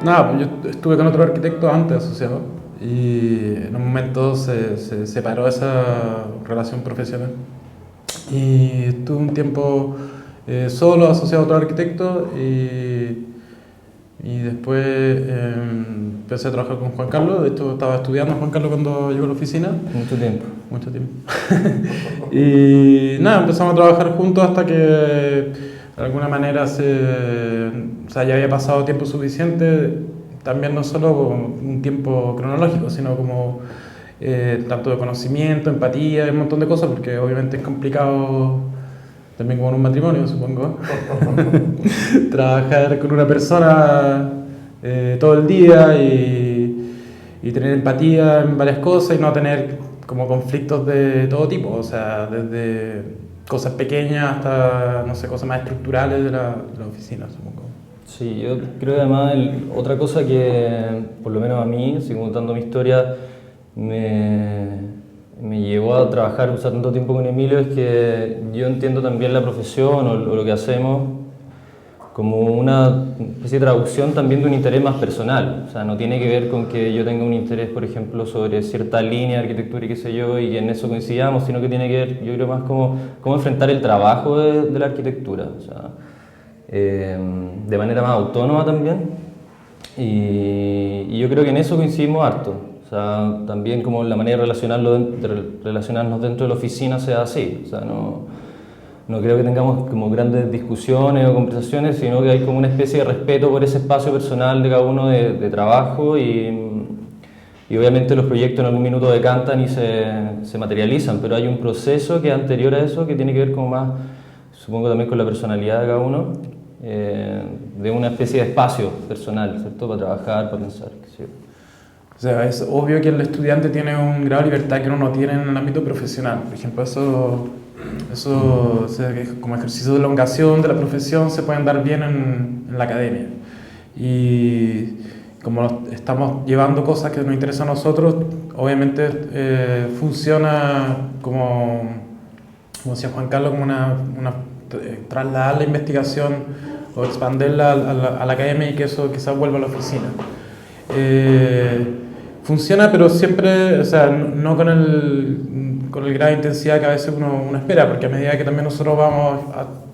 Nada, pues yo estuve con otro arquitecto antes asociado y en un momento se separó esa relación profesional y estuve un tiempo solo asociado a otro arquitecto y después empecé a trabajar con Juan Carlos. De hecho estaba estudiando Juan Carlos cuando llegó a la oficina. Mucho tiempo. Mucho tiempo. Y nada, empezamos a trabajar juntos hasta que de alguna manera o sea, ya había pasado tiempo suficiente, también no solo un tiempo cronológico, sino como tanto de conocimiento, empatía, un montón de cosas, porque obviamente es complicado también como en un matrimonio, supongo, trabajar con una persona todo el día y tener empatía en varias cosas y no tener como conflictos de todo tipo, o sea, desde cosas pequeñas hasta, no sé, cosas más estructurales de la oficina, supongo. Sí, yo creo que además otra cosa que, por lo menos a mí, así contando mi historia, me llevó a trabajar, o sea, tanto tiempo con Emilio, es que yo entiendo también la profesión o lo que hacemos como una especie de traducción también de un interés más personal. O sea, no tiene que ver con que yo tenga un interés, por ejemplo, sobre cierta línea de arquitectura y qué sé yo, y que en eso coincidamos, sino que tiene que ver, yo creo, más cómo enfrentar el trabajo de la arquitectura. O sea, de manera más autónoma también. Y yo creo que en eso coincidimos harto. O sea, también como la manera de relacionarnos dentro de la oficina sea así. O sea, no creo que tengamos como grandes discusiones o conversaciones, sino que hay como una especie de respeto por ese espacio personal de cada uno de trabajo y obviamente los proyectos en algún minuto decantan y se materializan, pero hay un proceso que es anterior a eso que tiene que ver como más, supongo también con la personalidad de cada uno, de una especie de espacio personal, ¿cierto? Para trabajar, para pensar, qué sé yo. O sea, es obvio que el estudiante tiene un grado de libertad que uno no tiene en el ámbito profesional. Por ejemplo, o sea, que como ejercicio de elongación de la profesión se pueden dar bien en la academia. Y como estamos llevando cosas que nos interesan a nosotros, obviamente funciona como decía Juan Carlos, como trasladar la investigación o expandirla a la academia y que eso quizás vuelva a la oficina. Funciona, pero siempre, o sea, no con el grado de intensidad que a veces uno espera, porque a medida que también nosotros vamos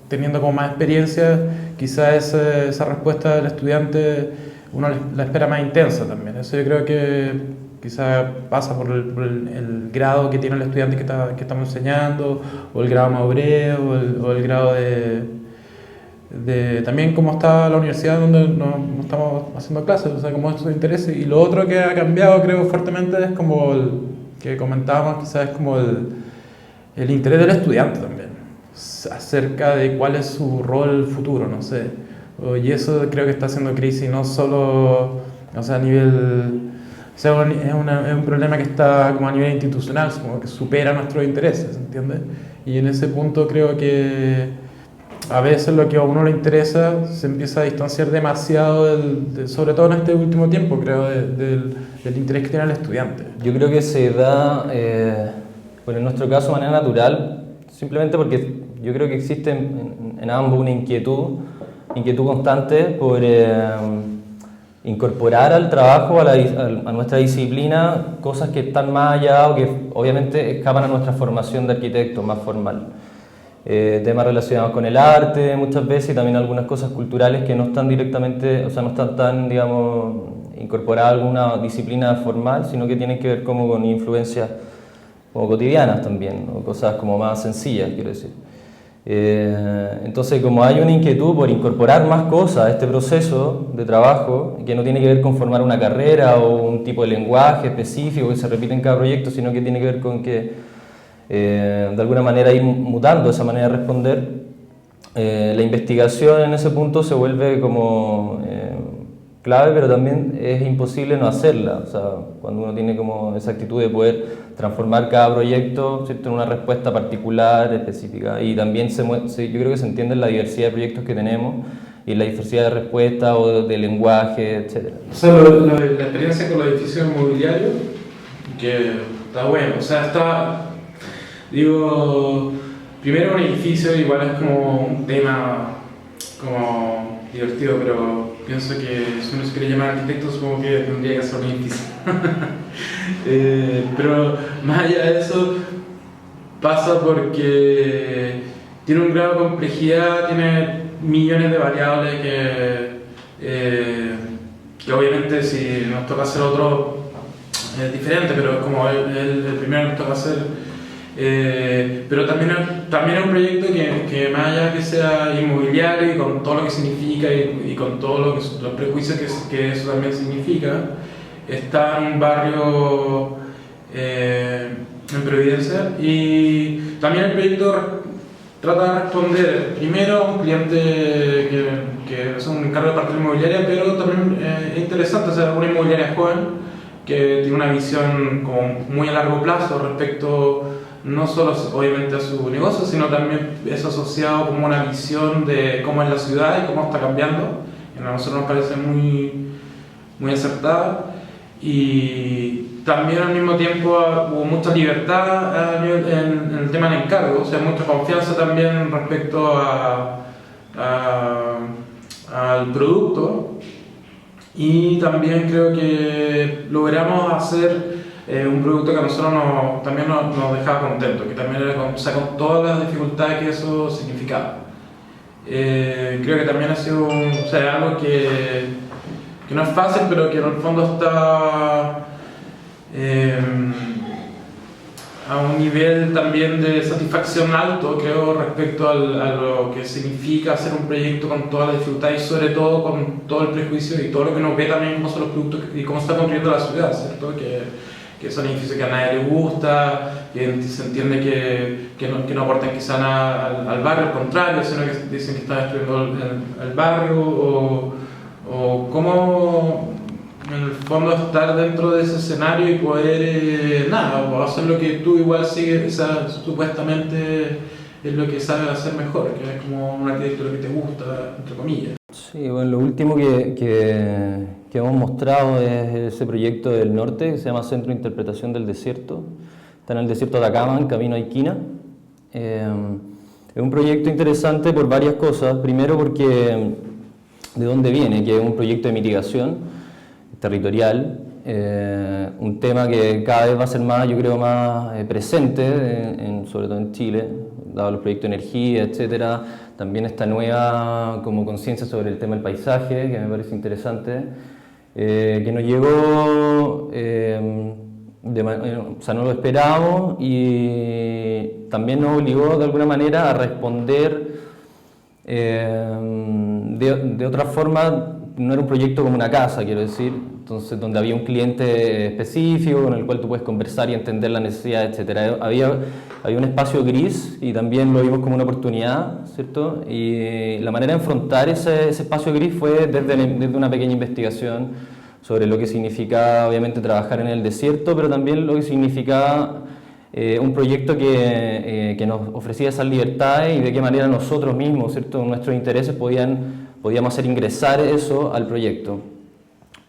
teniendo como más experiencia, quizás esa respuesta del estudiante uno la espera más intensa también. Eso yo creo que quizás pasa por el grado que tiene el estudiante que estamos enseñando, o el grado de madurez, o el grado también cómo está la universidad donde no estamos haciendo clases, o sea, cómo es su interés. Y lo otro que ha cambiado, creo, fuertemente es como el que comentábamos, quizás es como el interés del estudiante también, acerca de cuál es su rol futuro, no sé. Y eso creo que está haciendo crisis, no solo, o sea, a nivel... O sea, es un problema que está como a nivel institucional, como que supera nuestros intereses, ¿entiendes? Y en ese punto creo que a veces lo que a uno le interesa se empieza a distanciar demasiado, sobre todo en este último tiempo, creo, del interés que tiene el estudiante. Yo creo que se da, bueno, en nuestro caso de manera natural, simplemente porque yo creo que existe en ambos una inquietud constante por incorporar al trabajo, a nuestra disciplina, cosas que están más allá o que obviamente escapan a nuestra formación de arquitecto más formal. Temas relacionados con el arte muchas veces y también algunas cosas culturales que no están directamente, o sea, no están tan, digamos, incorporadas a alguna disciplina formal, sino que tienen que ver como con influencias como cotidianas también, o cosas como más sencillas, quiero decir. Entonces, como hay una inquietud por incorporar más cosas a este proceso de trabajo, que no tiene que ver con formar una carrera o un tipo de lenguaje específico que se repite en cada proyecto, sino que tiene que ver con que de alguna manera ir mutando esa manera de responder, la investigación en ese punto se vuelve como clave, pero también es imposible no hacerla. O sea, cuando uno tiene como esa actitud de poder transformar cada proyecto, ¿cierto?, en una respuesta particular, específica, y también yo creo que se entiende la diversidad de proyectos que tenemos y la diversidad de respuestas o de lenguaje, etc. O sea, la experiencia con los edificios inmobiliarios, que está bueno, o sea, digo, primero un edificio igual es como un tema como divertido, pero pienso que si uno se quiere llamar arquitecto, supongo que tendría que ser un edificio. Pero más allá de eso, pasa porque tiene un grado de complejidad, tiene millones de variables que obviamente si nos toca hacer otro es diferente, pero es como el primero que nos toca hacer. Pero también es un proyecto que más allá de que sea inmobiliario y con todo lo que significa y con todos los prejuicios que eso también significa, está en un barrio en Providencia, y también el proyecto trata de responder primero a un cliente que es un encargo de parte inmobiliaria, pero también es interesante, o sea, una inmobiliaria joven que tiene una visión como muy a largo plazo respecto no solo obviamente a su negocio, sino también es asociado como una visión de cómo es la ciudad y cómo está cambiando, y a nosotros nos parece muy acertada. Y también al mismo tiempo hubo mucha libertad en el tema del encargo, o sea, mucha confianza también respecto al producto, y también creo que logramos hacer un producto que a nosotros también nos dejaba contentos, que también era con todas las dificultades que eso significaba. Creo que también ha sido algo que no es fácil, pero que en el fondo está a un nivel también de satisfacción alto, creo, respecto a lo que significa hacer un proyecto con todas las dificultades y sobre todo con todo el prejuicio y todo lo que nos ve también cómo son los productos y cómo se está construyendo la ciudad, ¿cierto? Que son edificios que a nadie le gusta, que se entiende que no aportan quizá nada al barrio, al contrario, sino que dicen que están destruyendo el barrio, o cómo en el fondo estar dentro de ese escenario y poder o hacer lo que tú igual sigues, supuestamente es lo que sabes hacer mejor, que es como un arquitecto que te gusta, entre comillas. Sí, bueno, lo último que hemos mostrado es ese proyecto del norte que se llama Centro de Interpretación del Desierto. Está en el desierto de Atacama, en camino a Iquina. Es un proyecto interesante por varias cosas. Primero porque de dónde viene, que es un proyecto de mitigación territorial, un tema que cada vez va a ser más, yo creo, más presente, sobre todo en Chile, dado los proyectos de energía, etcétera. También esta nueva como conciencia sobre el tema del paisaje, que me parece interesante, que nos llegó, no lo esperábamos, y también nos obligó de alguna manera a responder de otra forma. No era un proyecto como una casa, quiero decir, entonces donde había un cliente específico con el cual tú puedes conversar y entender la necesidad, etc. Había un espacio gris y también lo vimos como una oportunidad, ¿cierto? Y la manera de enfrentar ese espacio gris fue desde una pequeña investigación sobre lo que significaba obviamente trabajar en el desierto, pero también lo que significaba un proyecto que nos ofrecía esas libertades y de qué manera nosotros mismos, ¿cierto? Nuestros intereses podíamos hacer ingresar eso al proyecto.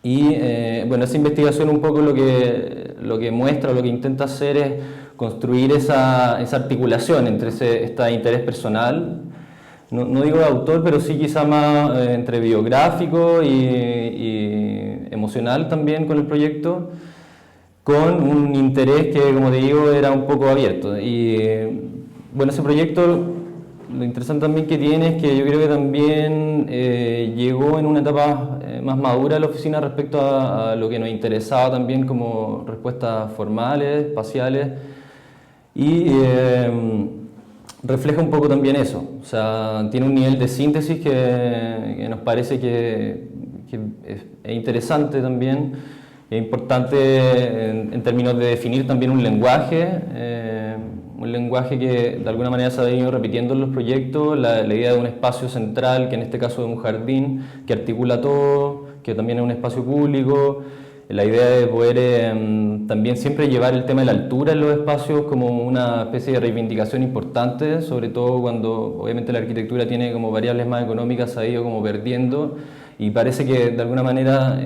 Y bueno, esa investigación un poco lo que muestra, lo que intenta hacer es construir esa articulación entre este interés personal, no digo de autor, pero sí quizá más entre biográfico y emocional también con el proyecto, con un interés que, como te digo, era un poco abierto. Y bueno, ese proyecto, lo interesante también que tiene es que yo creo que también llegó en una etapa más madura de la oficina respecto a lo que nos interesaba también como respuestas formales, espaciales, y refleja un poco también eso. O sea, tiene un nivel de síntesis que nos parece que es interesante también. Es importante en términos de definir también un lenguaje que de alguna manera se ha venido repitiendo en los proyectos, la idea de un espacio central, que en este caso es un jardín, que articula todo, que también es un espacio público, la idea de poder también siempre llevar el tema de la altura en los espacios como una especie de reivindicación importante, sobre todo cuando obviamente la arquitectura tiene como variables más económicas, se ha ido como perdiendo, y parece que de alguna manera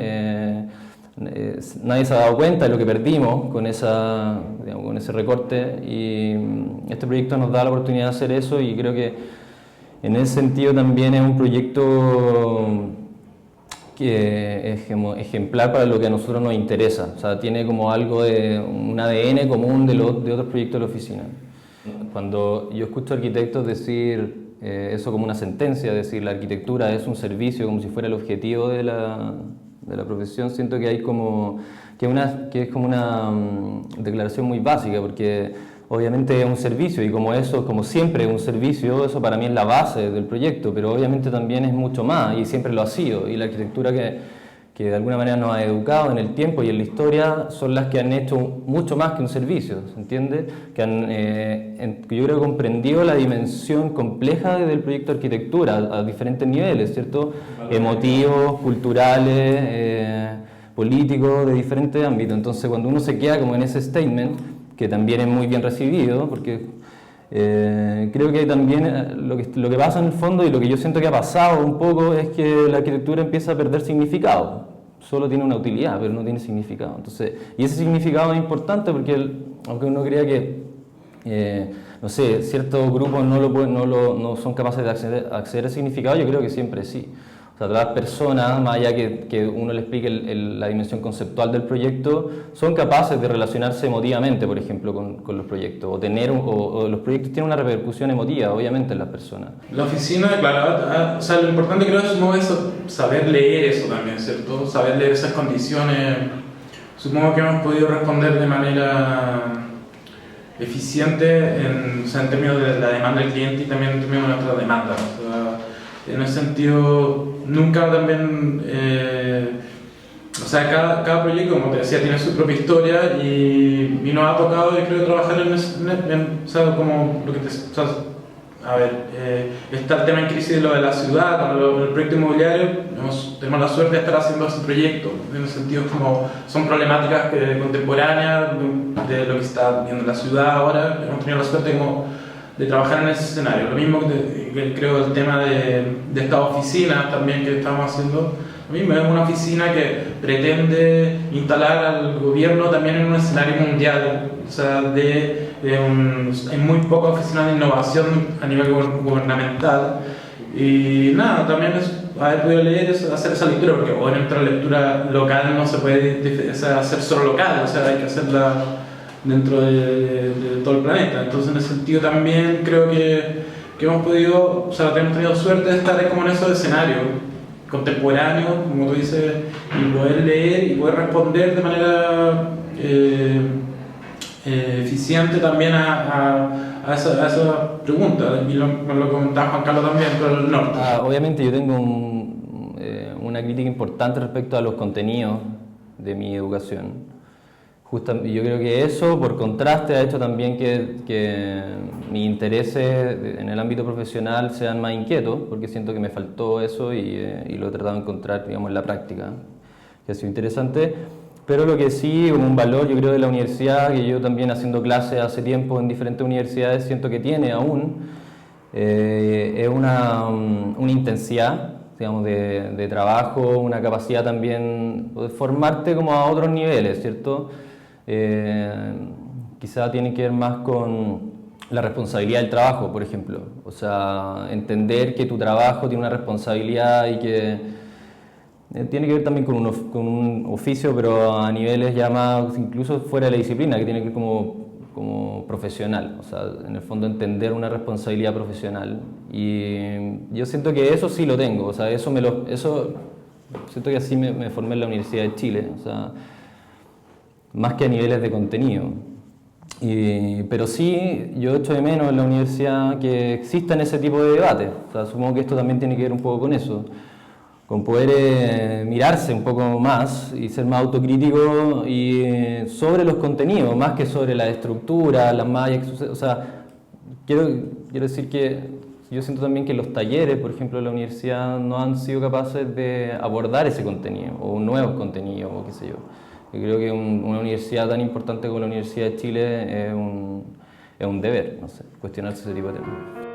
nadie se ha dado cuenta de lo que perdimos con ese recorte, y este proyecto nos da la oportunidad de hacer eso, y creo que en ese sentido también es un proyecto que es como ejemplar para lo que a nosotros nos interesa. O sea, tiene como algo de un ADN común de otros proyectos de la oficina. Cuando yo escucho arquitectos decir eso como una sentencia, decir la arquitectura es un servicio, como si fuera el objetivo de la profesión, siento que hay como que es como una declaración muy básica, porque obviamente es un servicio y como eso, como siempre es un servicio, eso para mí es la base del proyecto, pero obviamente también es mucho más y siempre lo ha sido, y la arquitectura que de alguna manera nos ha educado en el tiempo y en la historia son las que han hecho mucho más que un servicio, ¿se entiende? Que yo creo que comprendido la dimensión compleja del proyecto de arquitectura a diferentes niveles, ¿cierto? Emotivos, culturales, políticos, de diferentes ámbitos. Entonces cuando uno se queda como en ese statement, que también es muy bien recibido, porque creo que también lo que pasa en el fondo y lo que yo siento que ha pasado un poco es que la arquitectura empieza a perder significado. Solo tiene una utilidad, pero no tiene significado. Entonces, y ese significado es importante porque aunque uno crea que no sé, ciertos grupos no son capaces de acceder al significado, yo creo que siempre sí. O sea, todas las personas, más allá que uno le explique la dimensión conceptual del proyecto, son capaces de relacionarse emotivamente, por ejemplo, con los proyectos, o los proyectos tienen una repercusión emotiva, obviamente, en las personas. La oficina, claro, o sea, lo importante creo es eso, saber leer eso también, ¿cierto? Saber leer esas condiciones. Supongo que hemos podido responder de manera eficiente o sea, en términos de la demanda del cliente y también en términos de nuestra demanda. O sea, en ese sentido, nunca también, o sea, cada proyecto, como te decía, tiene su propia historia y nos ha tocado, yo creo, trabajar o sea, como lo que o sea, a ver, está el tema en crisis de lo de la ciudad, con el proyecto inmobiliario, tenemos la suerte de estar haciendo ese proyecto, en el sentido como son problemáticas contemporáneas de lo que se está viendo en la ciudad ahora, hemos tenido la suerte como de trabajar en ese escenario. Lo mismo que creo el tema de estas oficinas también que estamos haciendo. Lo mismo es una oficina que pretende instalar al gobierno también en un escenario mundial. O sea, hay muy pocas oficinas de innovación a nivel gubernamental. Y nada, también es haber podido leer, hacer esa lectura, porque obviamente la lectura local no se puede hacer solo local, o sea, hay que hacerla dentro de todo el planeta. Entonces, en ese sentido también creo que hemos podido, o sea, hemos tenido suerte de estar como en esos escenarios contemporáneos, como tú dices, y poder leer y poder responder de manera eficiente también a esa pregunta. Y lo comentaba Juan Carlos también, pero el norte. Obviamente yo tengo una crítica importante respecto a los contenidos de mi educación. Yo creo que eso, por contraste, ha hecho también que mis intereses en el ámbito profesional sean más inquietos, porque siento que me faltó eso y lo he tratado de encontrar, digamos, en la práctica, que ha sido interesante. Pero lo que sí, como un valor, yo creo, de la universidad, que yo también haciendo clases hace tiempo en diferentes universidades, siento que tiene aún, es una intensidad, digamos, de trabajo, una capacidad también de formarte como a otros niveles, ¿cierto? Quizá tiene que ver más con la responsabilidad del trabajo, por ejemplo. O sea, entender que tu trabajo tiene una responsabilidad y que tiene que ver también con un oficio, pero a niveles ya más, incluso fuera de la disciplina, que tiene que ver como profesional. O sea, en el fondo entender una responsabilidad profesional. Y yo siento que eso sí lo tengo. O sea, eso siento que así me formé en la Universidad de Chile. O sea, más que a niveles de contenido. Pero sí, yo echo de menos en la universidad que existan ese tipo de debates. O sea, supongo que esto también tiene que ver un poco con eso, con poder mirarse un poco más y ser más autocrítico sobre los contenidos, más que sobre la estructura, las mallas. O sea, quiero decir que yo siento también que los talleres, por ejemplo, de la universidad no han sido capaces de abordar ese contenido, o nuevos contenidos, o qué sé yo. Yo creo que una universidad tan importante como la Universidad de Chile es un deber, no sé, cuestionarse ese tipo de temas.